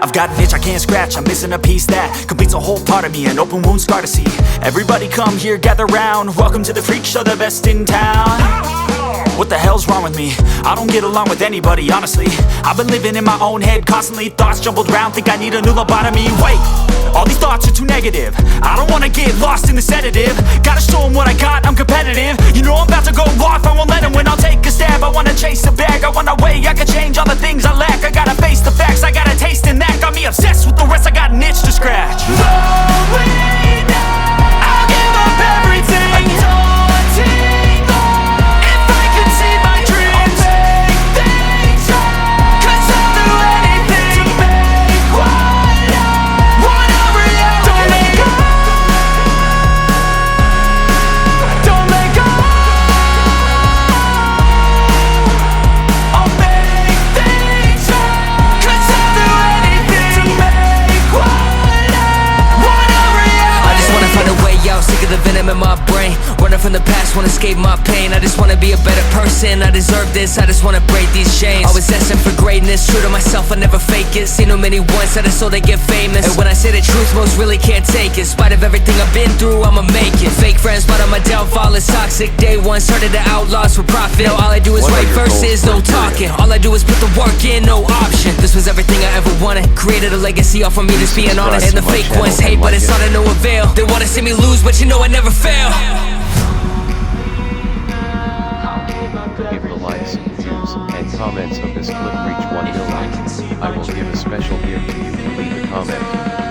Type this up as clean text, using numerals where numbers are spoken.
I've got an itch I can't scratch, I'm missing a piece that completes a whole part of me, an open wound scar to see. Everybody come here, gather round, welcome to the freak show, the best in town. What the hell's wrong with me? I don't get along with anybody, honestly. I've been living in my own head constantly, thoughts jumbled round, think I need a new lobotomy. Wait, all these thoughts are too negative, I don't wanna get lost in the sedative. Gotta show them what I got, I'm competitive. You know I'm about to go off, I won't let them win, I'll take a stab. I wanna chase a bag, I want a way I can change all the things I lack. I gotta face the facts, I got a taste in that. Got me obsessed with the rest, I got an itch to scratch. Slowing down, I'll give up everything. A daunting thought, if I could see my dreams, I'll make things right. 'Cause I'll do anything to make what I want a reality. Don't let go, don't let go. I'll make things right. 'Cause I'll do anything to make what I want a reality. I just wanna find a way out, sick of the venom in my brain. Running from the past, wanna escape my pain. I just wanna be a better person, I deserve this. I just wanna break these chains. Always asking for greatness, true to myself, I never fake it. Seen too many once that I so they get famous. And when I say the truth, most really can't take it. In spite of everything I've been through, I'ma make it. Fake friends, but on my downfall is toxic. Day one, started the outlaws for profit. Now all I do is write verses, no talking. All I do is put the work in, no option. This was everything I ever wanted. Created a legacy off of me, just being honest. And the fake ones hate, but it's all to no avail. They wanna see me lose, but you know I never fail. If the likes, views, and comments of this clip reach 1 million, I will give a special gift to you. Leave a comment.